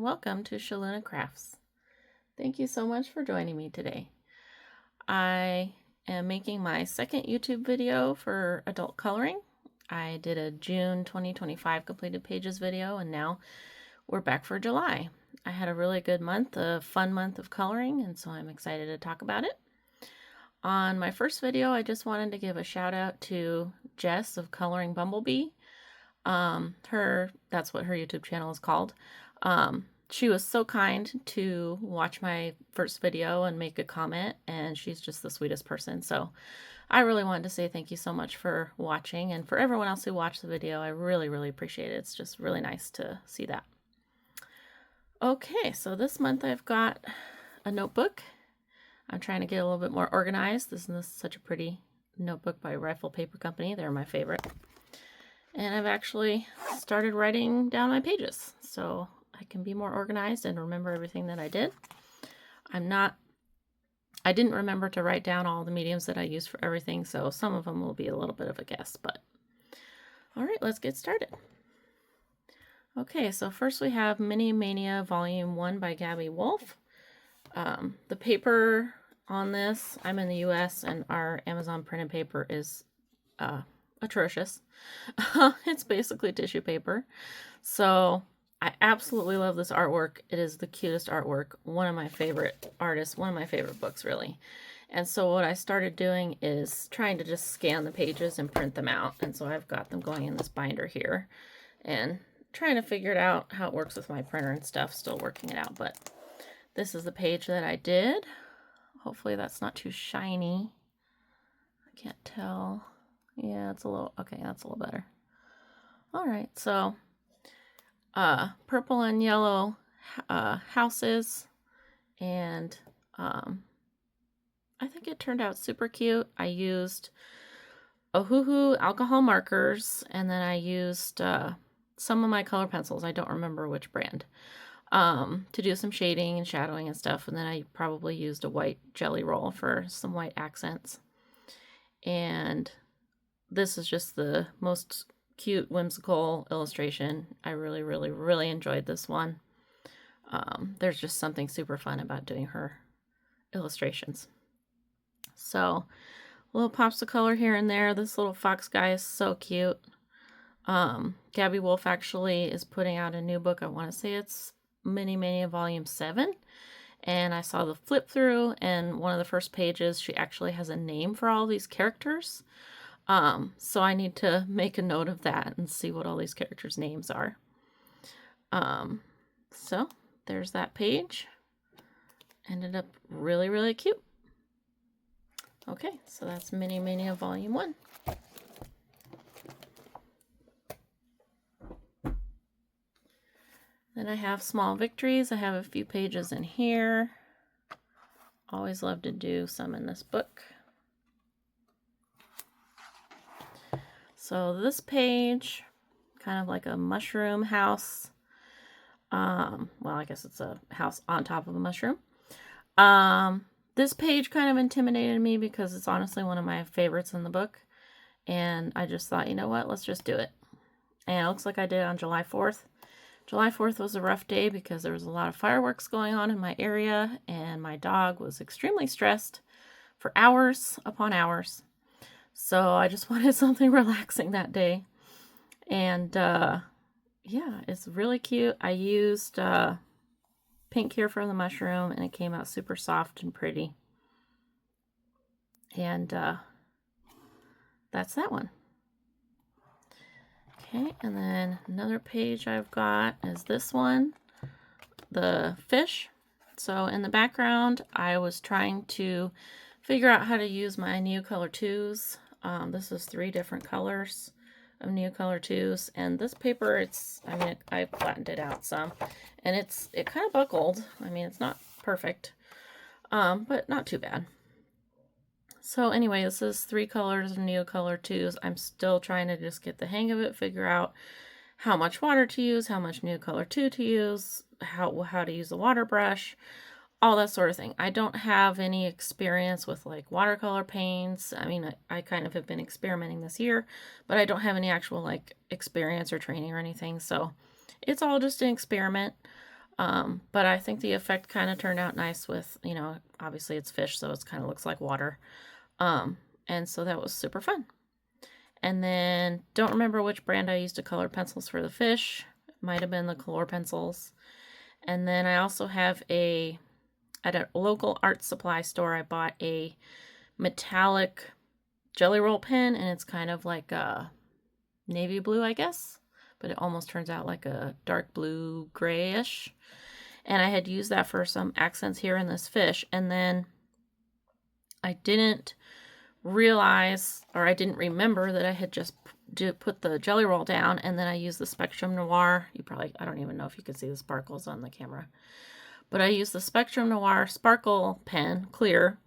welcome to Shaluna Crafts. Thank you so much for joining me today. I am making my second YouTube video for adult coloring. I did a June 2025 completed pages video, and now we're back for July. I had a really good month, a fun month of coloring, and so I'm excited to talk about it. On my first video, I just wanted to give a shout out to Jess of Coloring Bumblebee. That's what her YouTube channel is called. She was so kind to watch my first video and make a comment, and she's just the sweetest person. So I really wanted to say thank you so much for watching, and for everyone else who watched the video, I really appreciate it. It's just really nice to see that. Okay, so this month I've got a notebook. I'm trying to get a little bit more organized. This is such a pretty notebook by Rifle Paper Company. They're my favorite. And I've actually started writing down my pages so I can be more organized and remember everything that I did. I didn't remember to write down all the mediums that I use for everything, so some of them will be a little bit of a guess, but all right, let's get started. Okay, so first we have Mini Mania Volume 1 by Gabby Wolf. The paper on this, I'm in the US and our Amazon printed paper is atrocious. It's basically tissue paper. So I absolutely love this artwork. It is the cutest artwork. One of my favorite artists, one of my favorite books, really. And so what I started doing is trying to just scan the pages and print them out. And so I've got them going in this binder here and trying to figure it out how it works with my printer and stuff. Still working it out, but this is the page that I did. Hopefully that's not too shiny. I can't tell. Yeah, it's a little, okay, that's a little better. All right, so purple and yellow houses, and I think it turned out super cute. I used Ohuhu alcohol markers, and then I used some of my color pencils. I don't remember which brand. To do some shading and shadowing and stuff, and then I probably used a white jelly roll for some white accents. And this is just the most cute, whimsical illustration. I really enjoyed this one. There's just something super fun about doing her illustrations. So, little pops of color here and there. This little fox guy is so cute. Gabby Wolf actually is putting out a new book. I want to say it's Mini Mania Volume 7. And I saw the flip through, and one of the first pages, she actually has a name for all these characters. So I need to make a note of that and see what all these characters' names are. So there's that page. Ended up really cute. Okay, so that's Mini Mania Volume 1. Then I have Small Victories. I have a few pages in here. Always love to do some in this book. So this page, kind of like a mushroom house. Well, I guess it's a house on top of a mushroom. This page kind of intimidated me because it's honestly one of my favorites in the book. And I just thought, you know what, let's just do it. And it looks like I did it on July 4th. July 4th was a rough day because there was a lot of fireworks going on in my area, and my dog was extremely stressed for hours upon hours. So I just wanted something relaxing that day. And yeah, it's really cute. I used pink here for the mushroom, and it came out super soft and pretty. And that's that one. Okay, and then another page I've got is this one, the fish. So in the background, I was trying to figure out how to use my Neocolor 2s. This is 3 different colors of Neocolor 2s, and this paper, I flattened it out some, and it kind of buckled. I mean, it's not perfect, but not too bad. So anyway, this is 3 colors of Neocolor 2s. I'm still trying to just get the hang of it, figure out how much water to use, how much Neocolor 2 to use, how to use the water brush, all that sort of thing. I don't have any experience with like watercolor paints. I mean, I kind of have been experimenting this year, but I don't have any actual like experience or training or anything. So it's all just an experiment. But I think the effect kind of turned out nice with, you know, obviously it's fish, so it kind of looks like water. And so that was super fun. And then don't remember which brand I used to color pencils for the fish. It might have been the Color pencils. And then I also have at a local art supply store, I bought a metallic jelly roll pen, and it's kind of like a navy blue, I guess, but it almost turns out like a dark blue grayish. And I had used that for some accents here in this fish, and then I didn't realize, or I didn't remember that I had just put the jelly roll down, and then I used the Spectrum Noir. I don't even know if you can see the sparkles on the camera, but I used the Spectrum Noir sparkle pen, clear,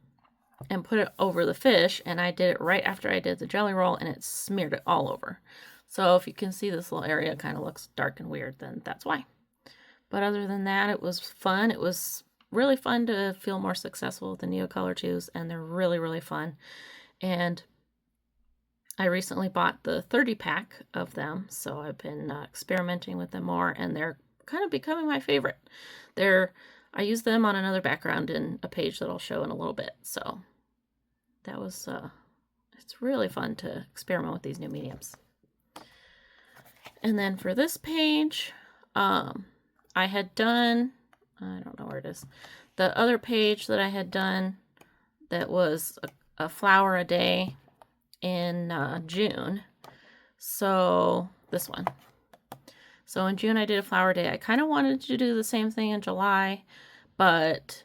and put it over the fish, and I did it right after I did the jelly roll, and it smeared it all over. So if you can see this little area kind of looks dark and weird, then that's why. But other than that, it was fun. It was really fun to feel more successful with the Neocolor 2s, and they're really, really fun. And I recently bought the 30-pack of them, so I've been experimenting with them more, and they're kind of becoming my favorite. I use them on another background in a page that I'll show in a little bit, so that was, it's really fun to experiment with these new mediums. And then for this page, I had done, I don't know where it is, the other page that I had done that was a flower a day in June. So this one. So in June I did a flower day. I kind of wanted to do the same thing in July, but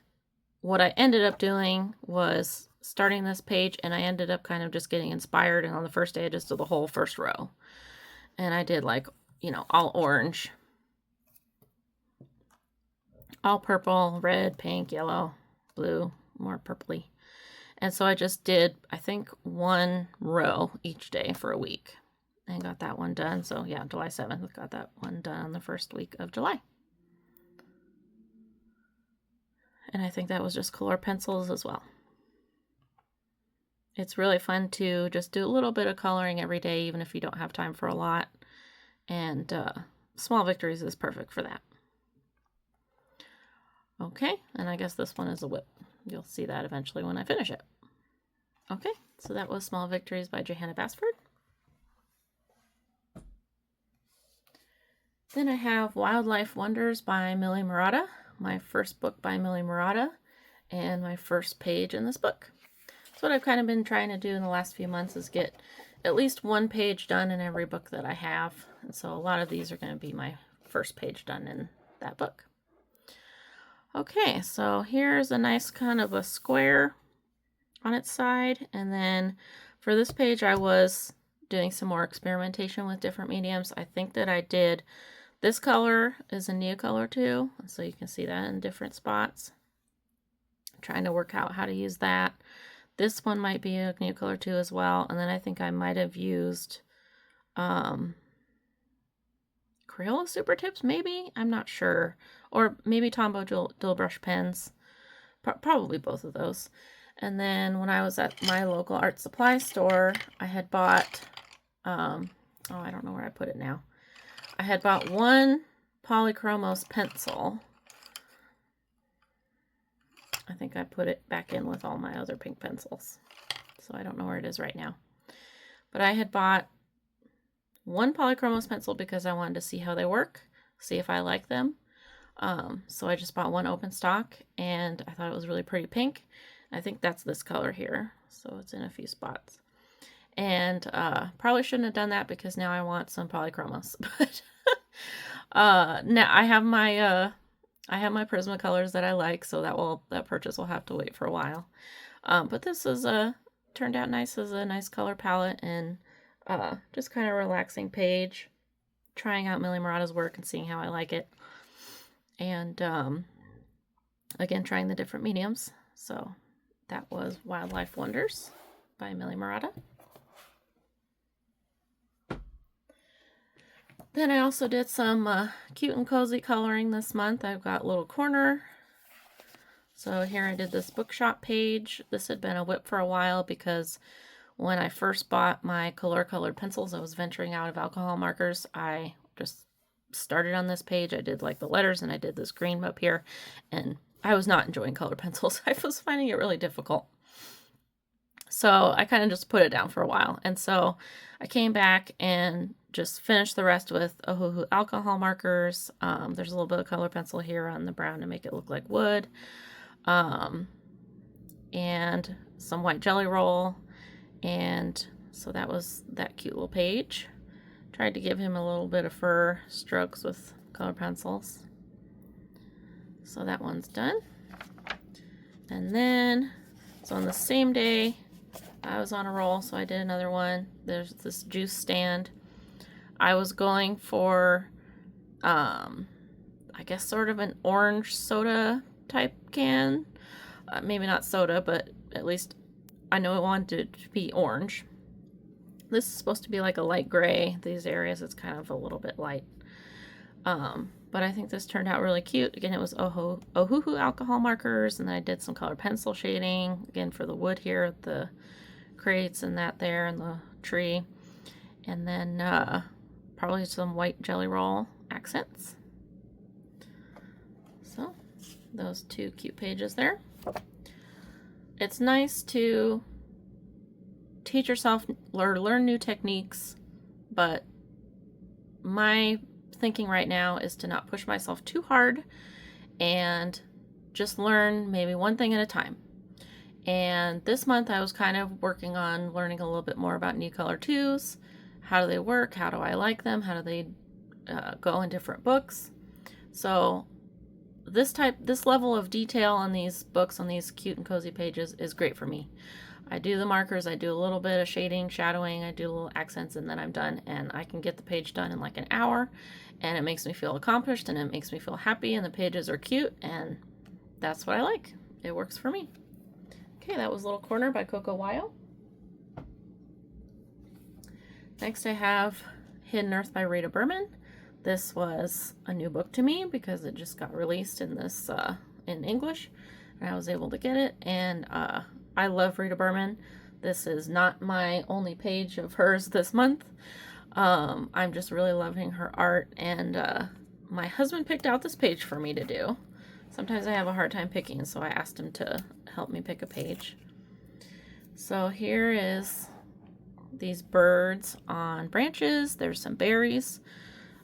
what I ended up doing was starting this page, and I ended up kind of just getting inspired, and on the first day I just did the whole first row. And I did, like, you know, all orange, all purple, red, pink, yellow, blue, more purpley. And so I just did, I think, one row each day for a week and got that one done. So yeah, July 7th, got that one done the first week of July. And I think that was just Color pencils as well. It's really fun to just do a little bit of coloring every day, even if you don't have time for a lot. And Small Victories is perfect for that. Okay, and I guess this one is a whip. You'll see that eventually when I finish it. Okay, so that was Small Victories by Johanna Basford. Then I have Wildlife Wonders by Millie Murata, my first book by Millie Murata, and my first page in this book. So what I've kind of been trying to do in the last few months is get at least one page done in every book that I have. And so a lot of these are going to be my first page done in that book. Okay, so here's a nice kind of a square on its side. And then for this page, I was doing some more experimentation with different mediums. I think that I did, this color is a Neocolor 2, so you can see that in different spots. I'm trying to work out how to use that. This one might be a Neocolor 2 as well. And then I think I might have used Crayola Super Tips, maybe? I'm not sure. Or maybe Tombow dual brush pens. Probably both of those. And then when I was at my local art supply store, I had bought, oh, I don't know where I put it now. I had bought one Polychromos pencil. I think I put it back in with all my other pink pencils. So I don't know where it is right now. But I had bought one Polychromos pencil because I wanted to see how they work, see if I like them. So I just bought one open stock, and I thought it was really pretty pink. I think that's this color here. So it's in a few spots. And probably shouldn't have done that because now I want some Polychromos. But now I have my Prismacolors that I like, so that purchase will have to wait for a while. But this is turned out nice as a nice color palette, and just kind of relaxing page, trying out Millie Murata's work and seeing how I like it. And again, trying the different mediums. So that was Wildlife Wonders by Millie Murata. Then I also did some cute and cozy coloring this month. I've got a little corner. So here I did this bookshop page. This had been a whip for a while because when I first bought my Color colored pencils, I was venturing out of alcohol markers. I just started on this page, I did like the letters and I did this green up here, and I was not enjoying colored pencils. I was finding it really difficult. So I kind of just put it down for a while. And so I came back and just finished the rest with Ohuhu alcohol markers. There's a little bit of color pencil here on the brown to make it look like wood. And some white jelly roll. And so that was that cute little page. Tried to give him a little bit of fur strokes with colored pencils. So that one's done. And then, so on the same day, I was on a roll, so I did another one. There's this juice stand. I was going for, I guess sort of an orange soda type can. Maybe not soda, but at least I know I wanted it to be orange. This is supposed to be like a light gray. These areas, it's kind of a little bit light. But I think this turned out really cute. Again, it was Ohuhu alcohol markers, and then I did some colored pencil shading, again, for the wood here, the crates and that there, and the tree. And then probably some white jelly roll accents. So, those two cute pages there. It's nice to teach yourself or learn new techniques, but my thinking right now is to not push myself too hard and just learn maybe one thing at a time. And this month I was kind of working on learning a little bit more about Neocolor 2s. How do they work? How do I like them? How do they go in different books? So this level of detail on these books, on these cute and cozy pages, is great for me. I do the markers, I do a little bit of shading, shadowing, I do little accents, and then I'm done. And I can get the page done in like an hour, and it makes me feel accomplished, and it makes me feel happy, and the pages are cute, and that's what I like. It works for me. Okay, that was Little Corner by Coco Wyo. Next I have Hidden Earth by Rita Berman. This was a new book to me because it just got released in this in English, and I was able to get it, and I love Rita Berman. This is not my only page of hers this month. I'm just really loving her art, and my husband picked out this page for me to do. Sometimes I have a hard time picking, so I asked him to help me pick a page. So here is these birds on branches. There's some berries.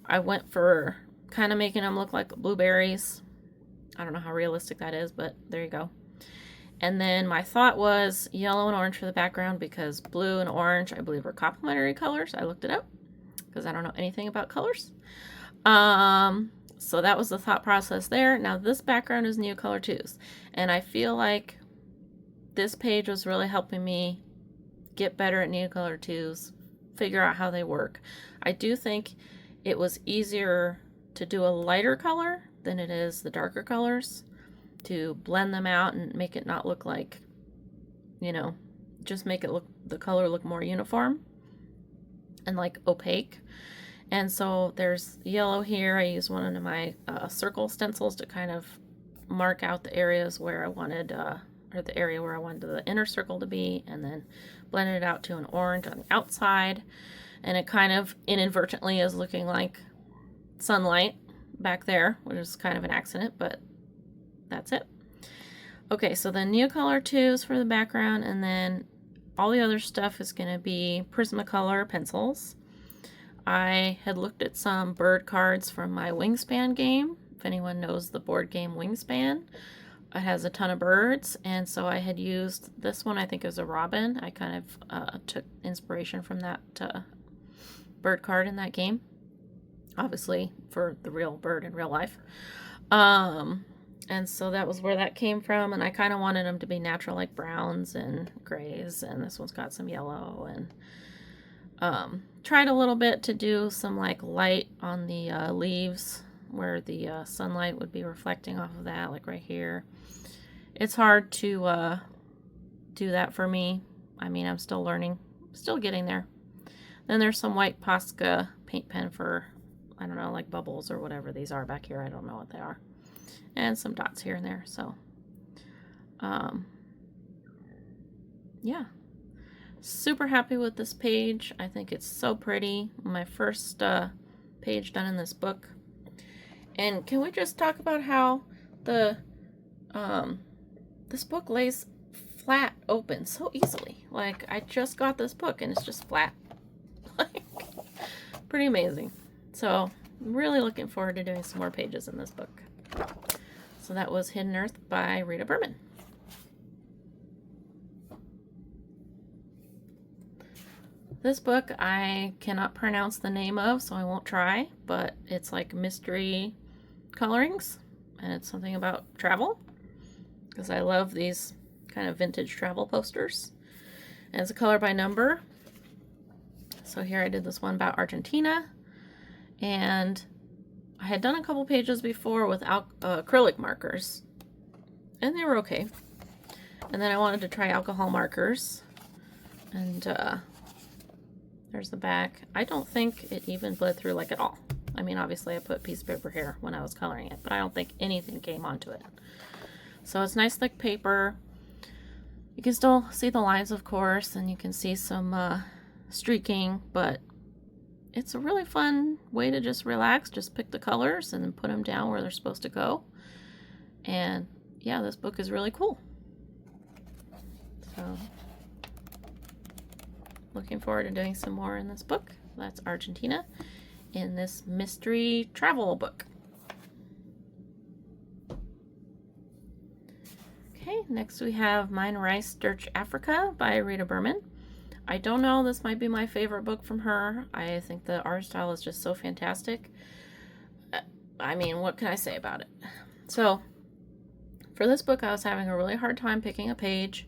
I went for kind of making them look like blueberries. I don't know how realistic that is, but there you go. And then my thought was yellow and orange for the background because blue and orange, I believe, are complementary colors. I looked it up because I don't know anything about colors. So that was the thought process there. Now this background is Neocolor 2s, and I feel like this page was really helping me get better at Neocolor 2s, figure out how they work. I do think it was easier to do a lighter color than it is the darker colors, to blend them out and make it not look like, you know, just make it look, the color look more uniform and like opaque. And so there's yellow here. I used one of my circle stencils to kind of mark out the areas where I wanted, or the area where I wanted the inner circle to be, and then blended it out to an orange on the outside. And it kind of inadvertently is looking like sunlight back there, which is kind of an accident, but that's it. Okay, so then Neocolor 2s for the background, and then all the other stuff is going to be Prismacolor pencils. I had looked at some bird cards from my Wingspan game. If anyone knows the board game Wingspan, it has a ton of birds, and so I had used this one. I think it was a robin. I kind of took inspiration from that bird card in that game, obviously for the real bird in real life. And so that was where that came from, and I kind of wanted them to be natural, like browns and grays, and this one's got some yellow, and tried a little bit to do some like light on the leaves where the sunlight would be reflecting off of that, like right here. It's hard to do that for me. I mean, I'm still learning, still getting there. Then there's some white Posca paint pen for, I don't know, like bubbles or whatever these are back here. I don't know what they are. And some dots here and there. So, yeah. Super happy with this page. I think it's so pretty. My first page done in this book. And can we just talk about how the this book lays flat open so easily? Like, I just got this book and it's just flat. Like, pretty amazing. So I'm really looking forward to doing some more pages in this book. So that was Hidden Earth by Rita Berman. This book I cannot pronounce the name of, so I won't try, but it's like mystery colorings, and it's something about travel, because I love these kind of vintage travel posters. And it's a color by number. So here I did this one about Argentina, and I had done a couple pages before with acrylic markers, and they were okay. And then I wanted to try alcohol markers, and there's the back. I don't think it even bled through like at all. I mean, obviously I put piece of paper here when I was coloring it, but I don't think anything came onto it. So it's nice thick paper. You can still see the lines, of course, and you can see some streaking, but it's a really fun way to just relax. Just pick the colors and then put them down where they're supposed to go. And yeah, this book is really cool. So looking forward to doing some more in this book. That's Argentina in this mystery travel book. Okay, next we have Mine Rice Search Africa by Rita Berman. I don't know, this might be my favorite book from her. I think the art style is just so fantastic. I mean, what can I say about it? So, for this book, I was having a really hard time picking a page.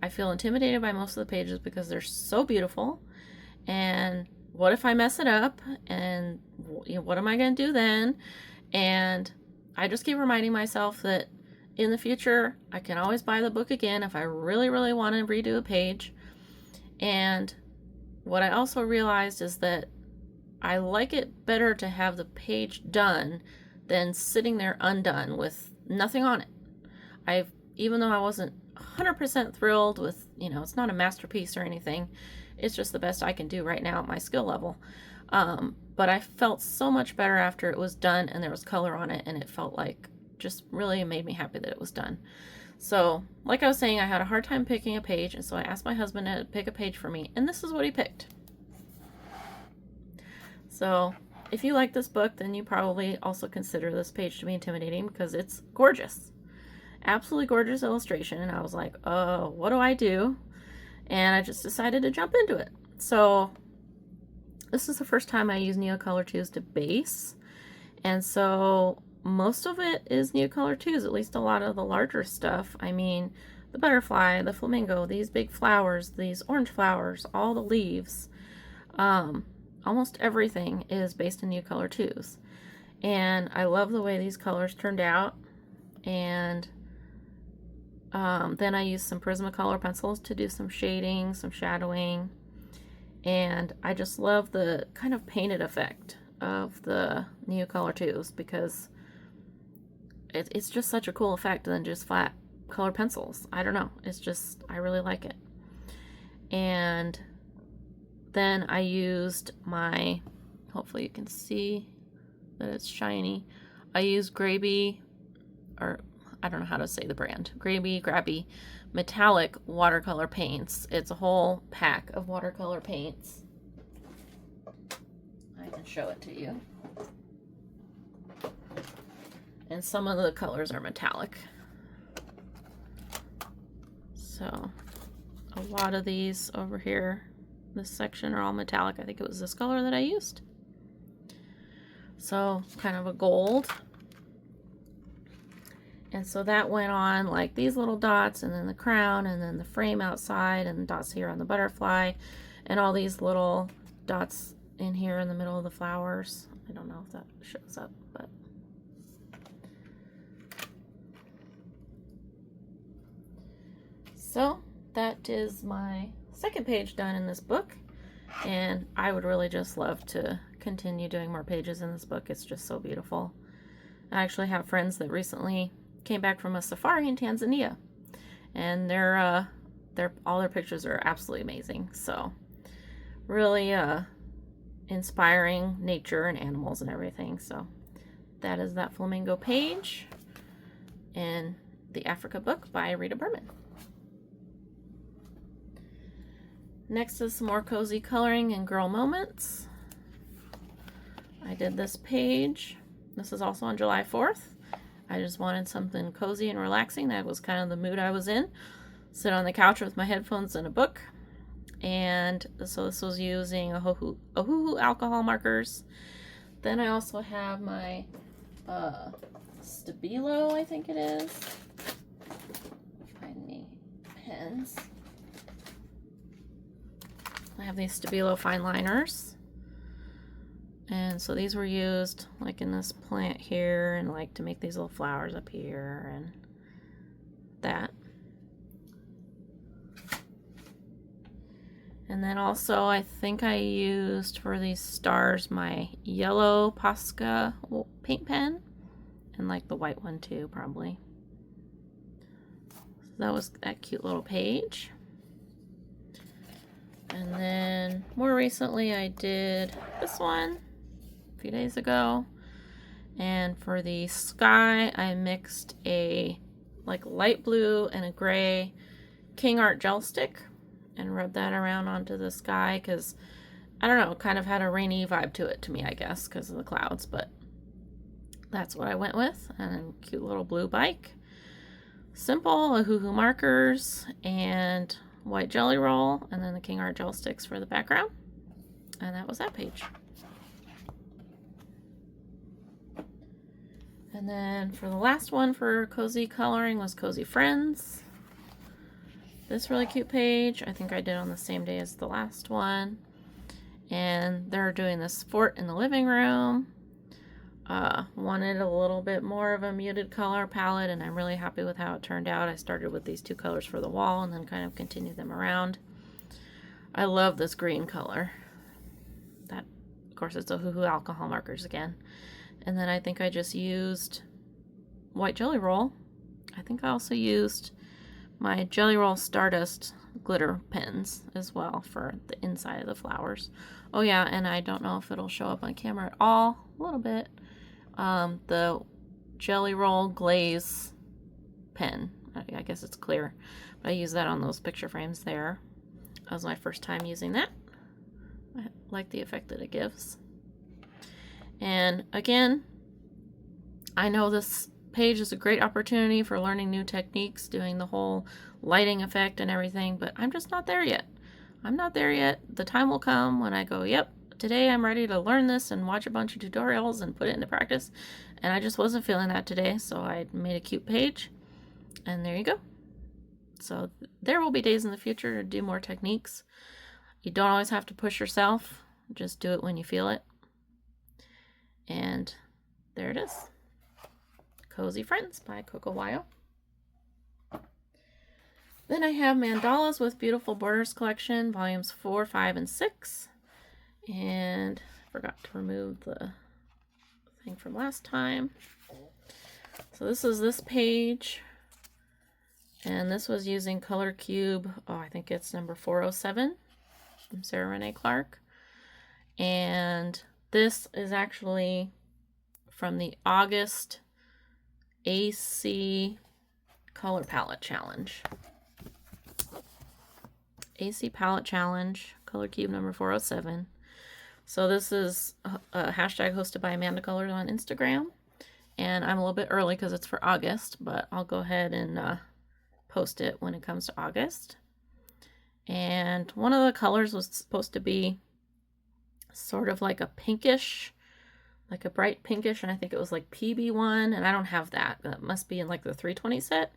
I feel intimidated by most of the pages because they're so beautiful. And what if I mess it up? And what am I going to do then? And I just keep reminding myself that in the future, I can always buy the book again if I really, really want to redo a page. And what I also realized is that I like it better to have the page done than sitting there undone with nothing on it. Even though I wasn't 100% thrilled with, it's not a masterpiece or anything. It's just the best I can do right now at my skill level. But I felt so much better after it was done and there was color on it, and it felt like just really made me happy that it was done. So, like I was saying, I had a hard time picking a page, and so I asked my husband to pick a page for me, and this is what he picked. So, if you like this book, then you probably also consider this page to be intimidating because it's gorgeous. Absolutely gorgeous illustration, and I was like, oh, what do I do? And I just decided to jump into it. So, this is the first time I use Neocolor 2s to base, and so most of it is Neocolor 2s, at least a lot of the larger stuff. I mean, the butterfly, the flamingo, these big flowers, these orange flowers, all the leaves, almost everything is based in Neocolor 2s. And I love the way these colors turned out. And then I used some Prismacolor pencils to do some shading, some shadowing. And I just love the kind of painted effect of the Neocolor 2s because it's just such a cool effect than just flat color pencils. I don't know. It's just, I really like it. And then I used my, hopefully you can see that it's shiny. I used Grabby, or I don't know how to say the brand. Grabby metallic watercolor paints. It's a whole pack of watercolor paints. I can show it to you. And some of the colors are metallic. So a lot of these over here, this section, are all metallic. I think it was this color that I used. So kind of a gold. And so that went on like these little dots, and then the crown, and then the frame outside, and dots here on the butterfly, and all these little dots in here in the middle of the flowers. I don't know if that shows up, but so that is my second page done in this book, and I would really just love to continue doing more pages in this book. It's just so beautiful. I actually have friends that recently came back from a safari in Tanzania, and all their pictures are absolutely amazing. So really inspiring nature and animals and everything. So that is that flamingo page in the Africa book by Rita Berman. Next is some more cozy coloring and girl moments. I did this page. This is also on July 4th. I just wanted something cozy and relaxing. That was kind of the mood I was in. Sit on the couch with my headphones and a book. And so this was using Ohuhu alcohol markers. Then I also have my Stabilo, I think it is. Find me pens. I have these Stabilo fine liners. And so these were used like in this plant here and like to make these little flowers up here and that. And then also I think I used for these stars my yellow Posca paint pen and like the white one too probably. So that was that cute little page. And then more recently I did this one a few days ago. And for the sky I mixed a like light blue and a gray King Art gel stick and rubbed that around onto the sky because I don't know, kind of had a rainy vibe to it to me, I guess, because of the clouds, but that's what I went with. And a cute little blue bike. Simple Ohuhu markers and white jelly roll, and then the King Art gel sticks for the background. And that was that page. And then for the last one for cozy coloring was Cozy Friends. This really cute page, I think I did on the same day as the last one. And they're doing this fort in the living room. Wanted a little bit more of a muted color palette, and I'm really happy with how it turned out. I started with these two colors for the wall and then kind of continued them around. I love this green color. That, of course, it's Ohuhu alcohol markers again. And then I think I just used white jelly roll. I think I also used my Jelly Roll Stardust glitter pens as well for the inside of the flowers. Oh yeah, and I don't know if it'll show up on camera at all, a little bit. The Jelly Roll Glaze pen. I guess it's clear, but I use that on those picture frames there. That was my first time using that. I like the effect that it gives. And again, I know this page is a great opportunity for learning new techniques, doing the whole lighting effect and everything, but I'm just not there yet. I'm not there yet. The time will come when I go, yep, today I'm ready to learn this and watch a bunch of tutorials and put it into practice. And I just wasn't feeling that today, so I made a cute page. And there you go. So there will be days in the future to do more techniques. You don't always have to push yourself. Just do it when you feel it. And there it is. Cozy Friends by Coco Wyo. Then I have Mandalas with Beautiful Borders Collection, volumes 4, 5, and 6. And I forgot to remove the thing from last time. So this is this page. And this was using Color Cube. Oh, I think it's number 407 from Sarah Renee Clark. And this is actually from the August AC Color Palette Challenge. AC Palette Challenge, Color Cube number 407. So this is a hashtag hosted by Amanda Colors on Instagram. And I'm a little bit early because it's for August, but I'll go ahead and post it when it comes to August. And one of the colors was supposed to be sort of like a pinkish, like a bright pinkish, and I think it was like PB1, and I don't have that. That must be in like the 320 set.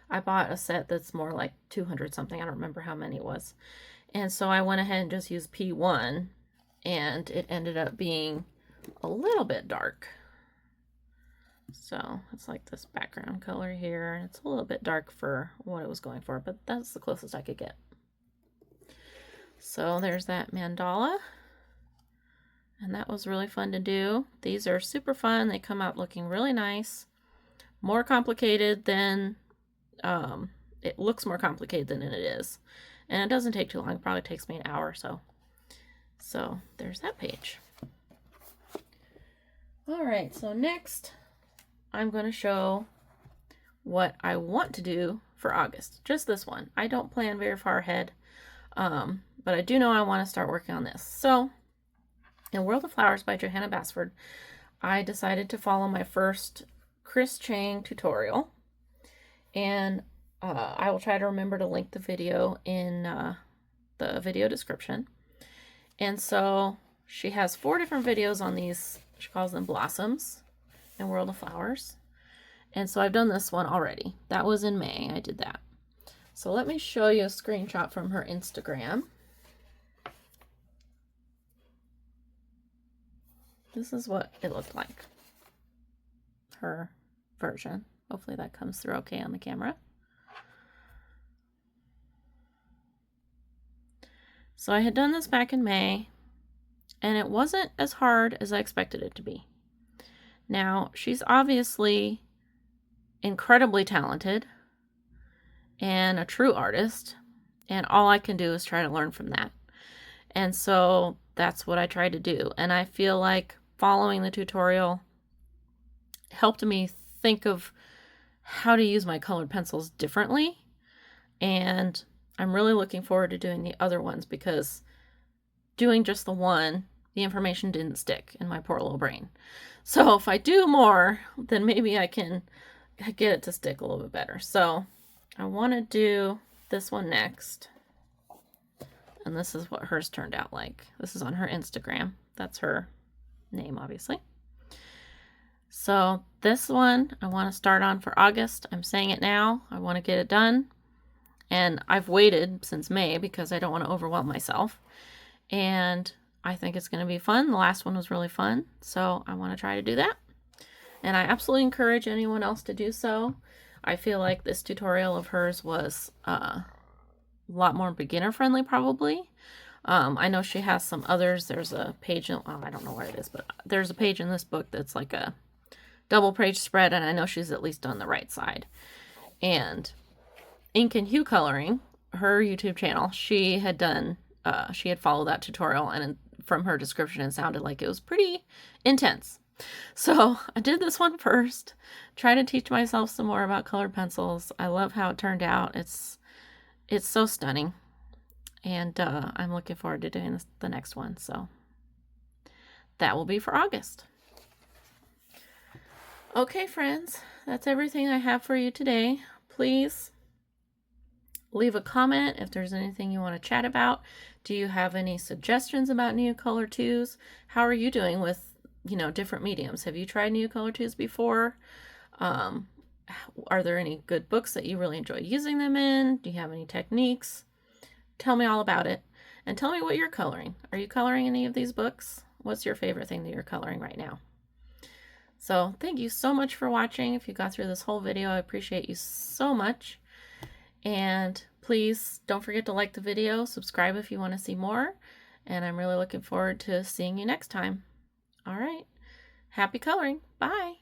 I bought a set that's more like 200 something. I don't remember how many it was. And so I went ahead and just used P1, and it ended up being a little bit dark. So it's like this background color here, and it's a little bit dark for what it was going for, but that's the closest I could get. So there's that mandala. And that was really fun to do. These are super fun. They come out looking really nice. More complicated than, it looks more complicated than it is. And it doesn't take too long. It probably takes me an hour or so. So there's that page. All right, so next I'm going to show what I want to do for August. Just this one. I don't plan very far ahead, but I do know I want to start working on this. So in World of Flowers by Johanna Basford, I decided to follow my first Chris Chang tutorial, and I will try to remember to link the video in the video description. And so she has 4 different videos on these. She calls them blossoms in World of Flowers. And so I've done this one already. That was in May. I did that. So let me show you a screenshot from her Instagram. This is what it looked like. Her version. Hopefully that comes through okay on the camera. So I had done this back in May, and it wasn't as hard as I expected it to be. Now, she's obviously incredibly talented and a true artist, and all I can do is try to learn from that. And so that's what I tried to do. And I feel like following the tutorial helped me think of how to use my colored pencils differently. And I'm really looking forward to doing the other ones, because doing just the one, the information didn't stick in my poor little brain. So if I do more, then maybe I can get it to stick a little bit better. So I want to do this one next. And this is what hers turned out like. This is on her Instagram. That's her name, obviously. So this one I want to start on for August. I'm saying it now. I want to get it done. And I've waited since May because I don't want to overwhelm myself. And I think it's going to be fun. The last one was really fun. So I want to try to do that. And I absolutely encourage anyone else to do so. I feel like this tutorial of hers was a lot more beginner friendly probably. I know she has some others. There's a page, I don't know where it is, but there's a page in this book that's like a double page spread, and I know she's at least done the right side. And Ink and Hue Coloring, her YouTube channel, she had done, she had followed that tutorial, and from her description it sounded like it was pretty intense. So I did this one first, try to teach myself some more about colored pencils. I love how it turned out. It's so stunning. And I'm looking forward to doing the next one. So that will be for August. Okay, friends, that's everything I have for you today. Please leave a comment if there's anything you want to chat about. Do you have any suggestions about Neocolor 2s? How are you doing with, different mediums? Have you tried Neocolor 2s before? Are there any good books that you really enjoy using them in? Do you have any techniques? Tell me all about it. And tell me what you're coloring. Are you coloring any of these books? What's your favorite thing that you're coloring right now? So thank you so much for watching. If you got through this whole video, I appreciate you so much. And please don't forget to like the video, subscribe if you want to see more. And I'm really looking forward to seeing you next time. All right. Happy coloring. Bye.